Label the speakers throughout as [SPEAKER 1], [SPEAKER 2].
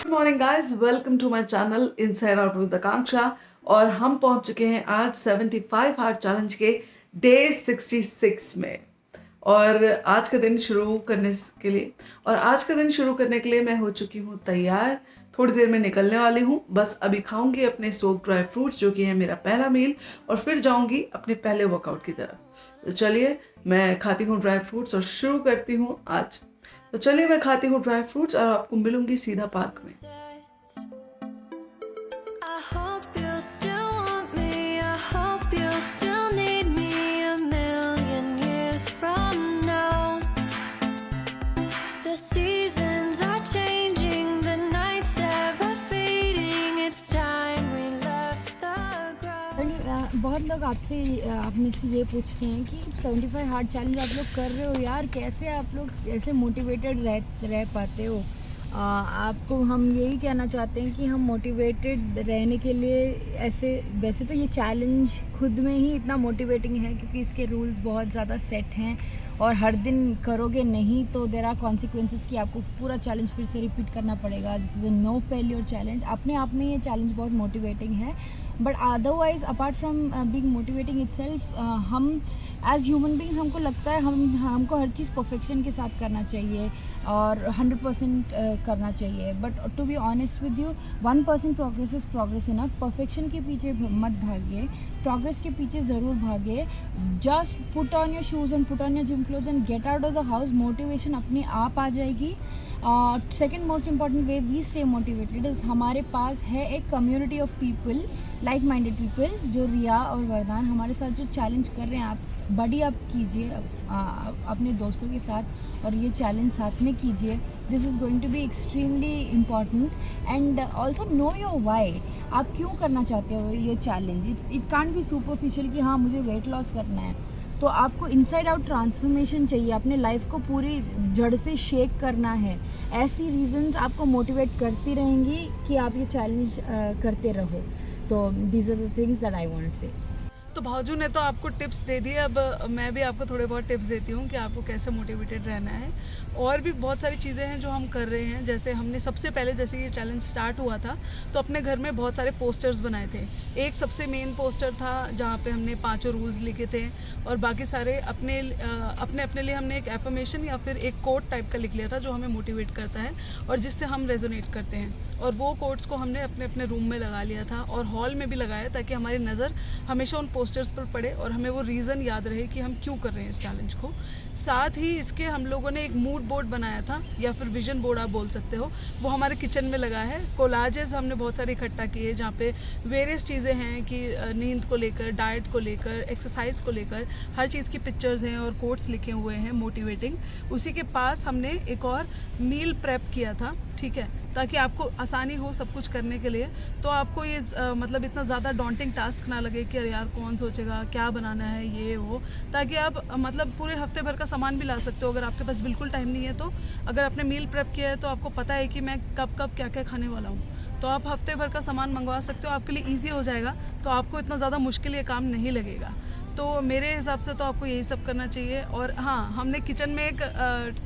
[SPEAKER 1] Good morning guys, welcome to my channel inside out with Akanksha. और हम पहुंच चुके हैं आज 75 हार्ट चैलेंज के डे 66 में। और आज का दिन शुरू करने के लिए मैं हो चुकी हूँ तैयार। थोड़ी देर में निकलने वाली हूँ, बस अभी खाऊंगी अपने सोक ड्राई फ्रूट्स जो कि है मेरा पहला मील, और फिर जाऊंगी अपने पहले वर्कआउट की तरफ। तो चलिए मैं खाती हूँ ड्राई फ्रूट्स और शुरू करती हूँ आज। तो चलिए मैं खाती हूँ ड्राई फ्रूट्स और आपको मिलूंगी सीधा पार्क में।
[SPEAKER 2] I hope you still want me. I hope you still need me a million years from now. The seasons are changing, the nights ever fading. It's time we left the ground.
[SPEAKER 3] बहुत लोग आपसे आप में से ये पूछते हैं कि 75 हार्ट चैलेंज आप लोग कर रहे हो यार, कैसे आप लोग ऐसे मोटिवेटेड रह पाते हो। आपको हम यही कहना चाहते हैं कि हम मोटिवेटेड रहने के लिए वैसे तो ये चैलेंज खुद में ही इतना मोटिवेटिंग है क्योंकि इसके रूल्स बहुत ज़्यादा सेट हैं और हर दिन करोगे नहीं तो देयर आर कॉन्सिक्वेंसेस कि आपको पूरा चैलेंज फिर से रिपीट करना पड़ेगा। This is a no failure challenge. अपने आप में ये चैलेंज बहुत मोटिवेटिंग है, but otherwise apart from being motivating itself, हम एज ह्यूमन बींग्स हमको लगता है हमको हर चीज़ परफेक्शन के साथ करना चाहिए और 100% करना चाहिए। But to be honest with you, 1% progress is progress enough. Perfection के पीछे मत भागिए, प्रोग्रेस के पीछे ज़रूर भागिए। Just put on your shoes and put on your gym clothes and get out of the house. Motivation अपने आप आ जाएगी। Second most important way we stay motivated is हमारे पास है एक community of people, like minded people, जो रिया और वरदान हमारे साथ जो चैलेंज कर रहे हैं। आप बड़ी आप कीजिए अपने दोस्तों के साथ और ये चैलेंज साथ में कीजिए। This is going to be extremely important and also know your why. आप क्यों करना चाहते हो ये challenge? It can't be superficial कि हाँ मुझे वेट लॉस करना है। तो आपको इनसाइड आउट ट्रांसफॉर्मेशन चाहिए, अपने लाइफ को पूरी जड़ से शेक करना है। ऐसी रीजंस आपको मोटिवेट करती रहेंगी कि आप ये चैलेंज करते रहो। तो these are the things that I want to say.
[SPEAKER 1] तो भाजू ने तो आपको टिप्स दे दिए, अब मैं भी आपको थोड़े बहुत टिप्स देती हूँ कि आपको कैसे मोटिवेटेड रहना है। और भी बहुत सारी चीज़ें हैं जो हम कर रहे हैं। जैसे हमने सबसे पहले, जैसे ये चैलेंज स्टार्ट हुआ था तो अपने घर में बहुत सारे पोस्टर्स बनाए थे। एक सबसे मेन पोस्टर था जहाँ पे हमने 5 रूल्स लिखे थे, और बाकी सारे अपने लिए हमने एक एफर्मेशन या फिर एक कोट टाइप का लिख लिया था जो हमें मोटिवेट करता है और जिससे हम रेजोनेट करते हैं। और वो कोट्स को हमने अपने अपने रूम में लगा लिया था और हॉल में भी लगाया ताकि हमारी नज़र हमेशा उन पोस्टर्स पर पड़े और हमें वो रीज़न याद रहे कि हम क्यों कर रहे हैं इस चैलेंज को। साथ ही इसके हम लोगों ने एक मूड बोर्ड बनाया था, या फिर विजन बोर्ड आप बोल सकते हो, वो हमारे किचन में लगा है। कोलाजेस हमने बहुत सारे इकट्ठा किए जहाँ पे वेरियस चीज़ें हैं कि नींद को लेकर, डाइट को लेकर, एक्सरसाइज को लेकर हर चीज़ की पिक्चर्स हैं और कोट्स लिखे हुए हैं मोटिवेटिंग। उसी के पास हमने एक और मील प्रेप किया था, ठीक है, ताकि आपको आसानी हो सब कुछ करने के लिए। तो आपको ये मतलब इतना ज़्यादा डॉन्टिंग टास्क ना लगे कि अरे यार कौन सोचेगा क्या बनाना है ये वो, ताकि आप मतलब पूरे हफ्ते भर का सामान भी ला सकते हो। अगर आपके पास बिल्कुल टाइम नहीं है तो अगर आपने मील प्रेप किया है तो आपको पता है कि मैं कब कब क्या क्या खाने वाला हूँ, तो आप हफ्ते भर का सामान मंगवा सकते हो। आपके लिए ईजी हो जाएगा, तो आपको इतना ज़्यादा मुश्किल ये काम नहीं लगेगा। तो मेरे हिसाब से तो आपको यही सब करना चाहिए। और हाँ, हमने किचन में एक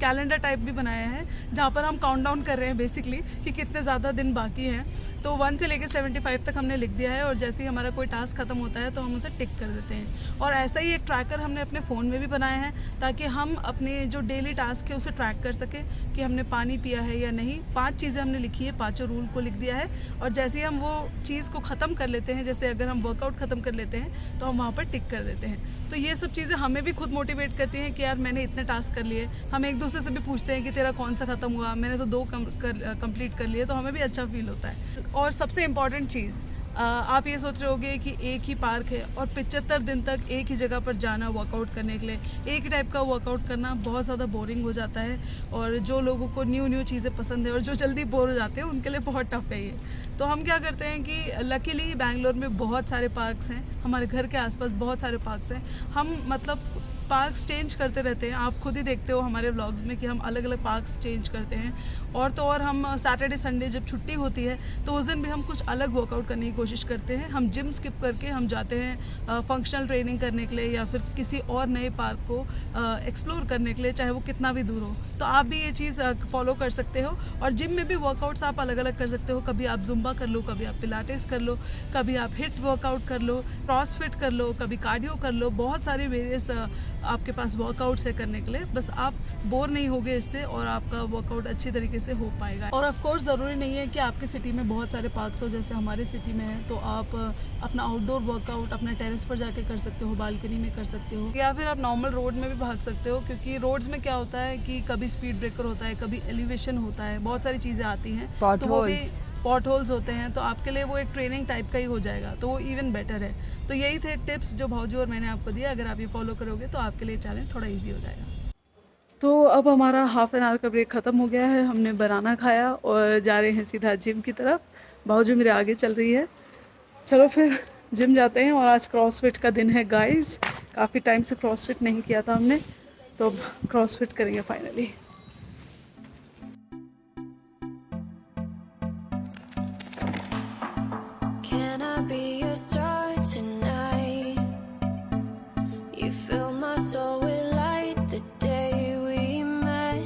[SPEAKER 1] कैलेंडर टाइप भी बनाया है जहाँ पर हम काउंटडाउन कर रहे हैं बेसिकली कि कितने ज़्यादा दिन बाकी हैं। तो 1 से लेकर 75 तक हमने लिख दिया है और जैसे ही हमारा कोई टास्क ख़त्म होता है तो हम उसे टिक कर देते हैं। और ऐसा ही एक ट्रैकर हमने अपने फ़ोन में भी बनाया है ताकि हम अपने जो डेली टास्क है उसे ट्रैक कर सकें कि हमने पानी पिया है या नहीं। 5 चीज़ें हमने लिखी है, 5 रूल को लिख दिया है, और जैसे ही हम वो चीज़ को ख़त्म कर लेते हैं, जैसे अगर हम वर्कआउट ख़त्म कर लेते हैं तो हम वहाँ पर टिक कर देते हैं। तो ये सब चीज़ें हमें भी खुद मोटिवेट करती हैं कि यार मैंने इतने टास्क कर लिए। हम एक दूसरे से भी पूछते हैं कि तेरा कौन सा ख़त्म हुआ, मैंने तो 2 कंप्लीट कर लिए, तो हमें भी अच्छा फील होता है। और सबसे इम्पॉर्टेंट चीज़, आप ये सोच रहे होगे कि एक ही पार्क है और 75 दिन तक एक ही जगह पर जाना वर्कआउट करने के लिए, एक ही टाइप का वर्कआउट करना बहुत ज़्यादा बोरिंग हो जाता है। और जो लोगों को न्यू चीज़ें पसंद है और जो जल्दी बोर हो जाते हैं उनके लिए बहुत टफ है ये। तो हम क्या करते हैं कि लकीली बैंगलोर में बहुत सारे पार्क्स हैं, हमारे घर के आसपास बहुत सारे पार्क्स हैं। हम मतलब पार्क्स चेंज करते रहते हैं, आप खुद ही देखते हो हमारे व्लॉग्स में कि हम अलग अलग पार्क्स चेंज करते हैं। और तो और हम सैटरडे संडे जब छुट्टी होती है तो उस दिन भी हम कुछ अलग वर्कआउट करने की कोशिश करते हैं। हम जिम स्किप करके हम जाते हैं फंक्शनल ट्रेनिंग करने के लिए या फिर किसी और नए पार्क को एक्सप्लोर करने के लिए, चाहे वो कितना भी दूर हो। तो आप भी ये चीज़ फॉलो कर सकते हो। और जिम में भी वर्कआउट्स आप अलग अलग कर सकते हो। कभी आप जुम्बा कर लो, कभी आप पिलाटेस कर लो, कभी आप हिट वर्कआउट कर लो, क्रॉसफिट कर लो, कभी कार्डियो कर लो। बहुत सारे वेरियस आपके पास वर्कआउट्स है करने के लिए। बस आप बोर नहीं होगे इससे और आपका वर्कआउट अच्छी तरीके से हो पाएगा। और ऑफ कोर्स ज़रूरी नहीं है कि आपकी सिटी में बहुत सारे पार्क्स हो, जैसे हमारे सिटी में है। तो आप अपना आउटडोर वर्कआउट अपने टेरेस पर जाके कर सकते हो, बालकनी में कर सकते हो, या फिर आप नॉर्मल रोड में भी भाग सकते हो। क्योंकि रोड्स में क्या होता है कि कभी स्पीड ब्रेकर होता है, कभी एलिवेशन होता है, बहुत सारी चीज़ें आती हैं, तो वो भी पॉट होल्स होते हैं। तो आपके लिए वो एक ट्रेनिंग टाइप का ही हो जाएगा, तो वो इवन बेटर है। तो यही थे टिप्स जो भाऊजी और मैंने आपको दिया। अगर आप ये फॉलो करोगे तो आपके लिए चैलेंज थोड़ा ईजी हो जाएगा। तो अब हमारा हाफ एन आवर का ब्रेक ख़त्म हो गया है। हमने बनाना खाया और जा रहे हैं सीधा जिम की तरफ। भाऊजी मेरे आगे चल रही है। चलो फिर जिम जाते हैं। और आज क्रॉसफिट का दिन है गाइस। काफ़ी टाइम से क्रॉसफिट नहीं किया था हमने, तो अब क्रॉसफिट करेंगे finally.
[SPEAKER 2] Can I be your star tonight? You fill my soul with light the day we met.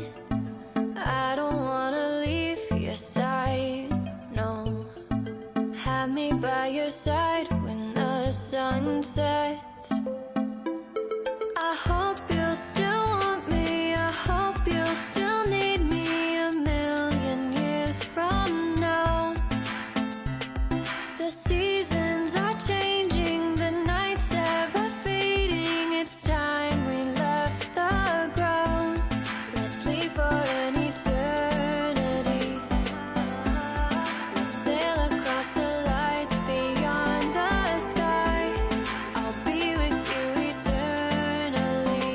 [SPEAKER 2] I don't wanna leave your side, no. Have me by your side when the sun sets. I hope you still want me. I hope you still need me a million years from now. The seasons are changing, the nights ever fading. It's time we left the ground. Let's leave for an eternity. Let's sail across the lights beyond the sky. I'll be with you eternally.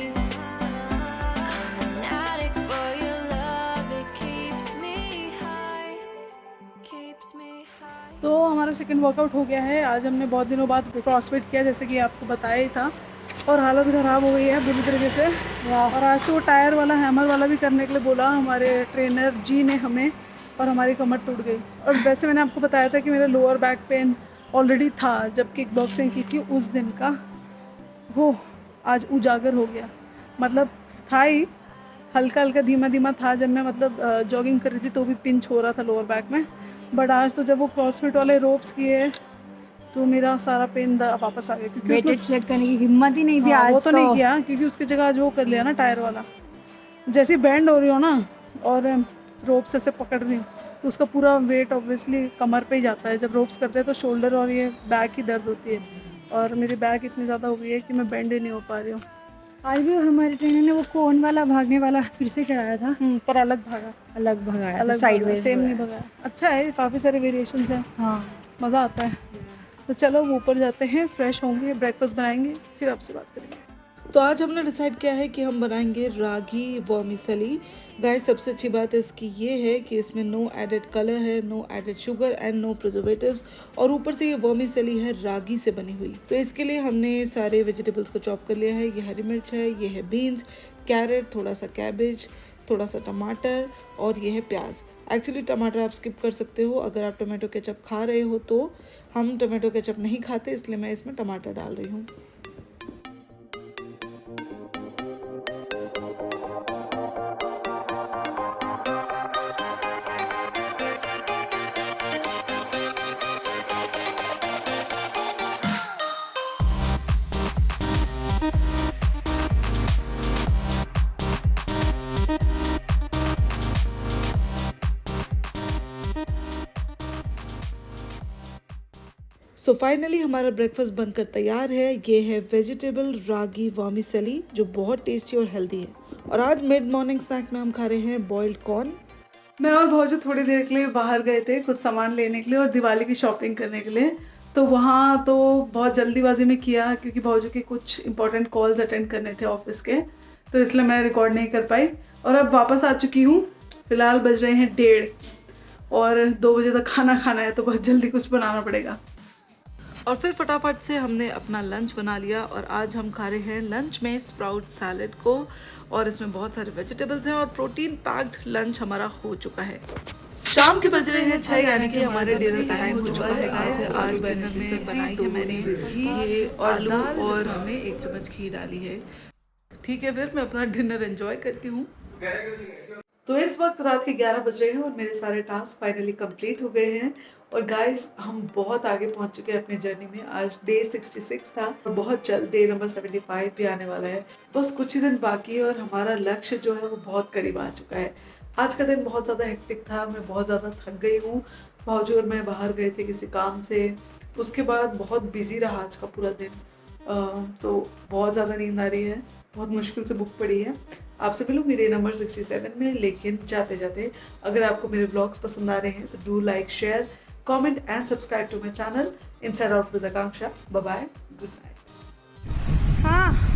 [SPEAKER 2] I'm an addict for your love. It keeps me high, keeps me high.
[SPEAKER 1] तो हमारा second workout हो गया है। आज हमने बहुत दिनों बाद क्रॉसफिट किया, जैसे कि आपको बताया ही था। और हालत ख़राब हो गई है बुरी तरीके से। और आज तो वो टायर वाला, हैमर वाला भी करने के लिए बोला हमारे ट्रेनर जी ने हमें, और हमारी कमर टूट गई। और वैसे मैंने आपको बताया था कि मेरा लोअर बैक पेन ऑलरेडी था जब किक बॉक्सिंग की थी उस दिन का, वो आज उजागर हो गया। मतलब था ही, हल्का हल्का धीमा धीमा था जब मैं मतलब जॉगिंग कर रही थी तो भी पिंच हो रहा था लोअर बैक में। बट आज तो जब वो क्रॉसफिट वाले रोप्स किए तो मेरा सारा पेन वापस आ गया। क्योंकि
[SPEAKER 3] वेटेड सेट करने की हिम्मत ही नहीं थी आज।
[SPEAKER 1] वो तो नहीं किया, क्योंकि उसकी जगह आज वो कर लिया ना टायर वाला। जैसे बैंड हो रही हो ना और रोप्स ऐसे पकड़ रही हूँ तो उसका पूरा वेट ऑब्वियसली कमर पे ही जाता है। जब रोप्स करते हैं तो शोल्डर और ये बैक ही दर्द होती है। और मेरी बैक इतनी ज़्यादा हो गई है कि मैं बेंड ही नहीं हो पा रही हूँ।
[SPEAKER 3] आज भी हमारे ट्रेनर ने वो कोन वाला भागने वाला फिर से कराया था,
[SPEAKER 1] पर अलग भागा,
[SPEAKER 3] अलग भगाया था,
[SPEAKER 1] अलग
[SPEAKER 3] साइडवेज
[SPEAKER 1] सेम नहीं भगाया। अच्छा है, काफ़ी सारे वेरिएशंस हैं,
[SPEAKER 3] हाँ।
[SPEAKER 1] मज़ा आता है। तो चलो ऊपर जाते हैं, फ्रेश होंगे, ब्रेकफास्ट बनाएंगे, फिर आपसे बात करेंगे। तो आज हमने डिसाइड किया है कि हम बनाएंगे रागी वर्मिसेली। गाइस सबसे अच्छी बात इसकी ये है कि इसमें नो एडेड कलर है, no added sugar and no preservatives, और ऊपर से ये वर्मिसेली है रागी से बनी हुई। तो इसके लिए हमने सारे वेजिटेबल्स को चॉप कर लिया है। ये हरी मिर्च है, ये है बीन्स, कैरेट, थोड़ा सा कैबेज, थोड़ा सा टमाटर और ये है प्याज। एक्चुअली टमाटर आप स्किप कर सकते हो अगर आप टमाटो केचप खा रहे हो तो। हम टमाटो केचप नहीं खाते इसलिए मैं इसमें टमाटर डाल रही हूँ। सो फाइनली हमारा ब्रेकफास्ट बनकर तैयार है। ये है वेजिटेबल रागी वर्मिसेली जो बहुत टेस्टी और हेल्दी है। और आज मिड मॉर्निंग स्नैक में हम खा रहे हैं बॉइल्ड कॉर्न। मैं और भाऊजी थोड़ी देर के लिए बाहर गए थे कुछ सामान लेने के लिए और दिवाली की शॉपिंग करने के लिए। तो वहाँ तो बहुत जल्दीबाजी में किया क्योंकि भाऊजी के कुछ इंपॉर्टेंट कॉल्स अटेंड करने थे ऑफिस के, तो इसलिए मैं रिकॉर्ड नहीं कर पाई। और अब वापस आ चुकी हूँ। फ़िलहाल बज रहे हैं 1:30 और 2 बजे तक खाना खाना है, तो बहुत जल्दी कुछ बनाना पड़ेगा। और फिर फटाफट से हमने अपना लंच बना लिया और आज हम खा रहे हैं लंच में स्प्राउट सैलेड को, और इसमें बहुत सारे वेजिटेबल्स हैं और प्रोटीन पैक्ड लंच हमारा हो चुका है। शाम के बज रहे हैं 6, यानी कि हमारे डिनर का टाइम हो चुका है गाइस। आज डिनर में बनाई है मैंने घी और आलू और हमने 1 चम्मच घी डाली है। ठीक है, फिर मैं अपना डिनर एंजॉय करती हूँ। तो इस वक्त रात के 11 बज रहे हैं और मेरे सारे टास्क फाइनली कंप्लीट हो गए हैं। और गाइस हम बहुत आगे पहुंच चुके हैं अपनी जर्नी में। आज डे 66 था और बहुत जल्द डे नंबर 75 भी आने वाला है। बस कुछ ही दिन बाकी है और हमारा लक्ष्य जो है वो बहुत करीब आ चुका है। आज का दिन बहुत ज़्यादा हेक्टिक था, मैं बहुत ज़्यादा थक गई हूँ। भाऊजी और मैं बाहर गए थे किसी काम से, उसके बाद बहुत बिजी रहा आज का पूरा दिन। तो बहुत ज़्यादा नींद आ रही है, बहुत मुश्किल से बुक पड़ी है। आपसे मिलूंगी डे नंबर 67 में, लेकिन जाते जाते अगर आपको मेरे ब्लॉग्स पसंद आ रहे हैं तो do like, share, comment and subscribe to my channel inside out with Akanksha. Bye bye, good night.
[SPEAKER 3] हाँ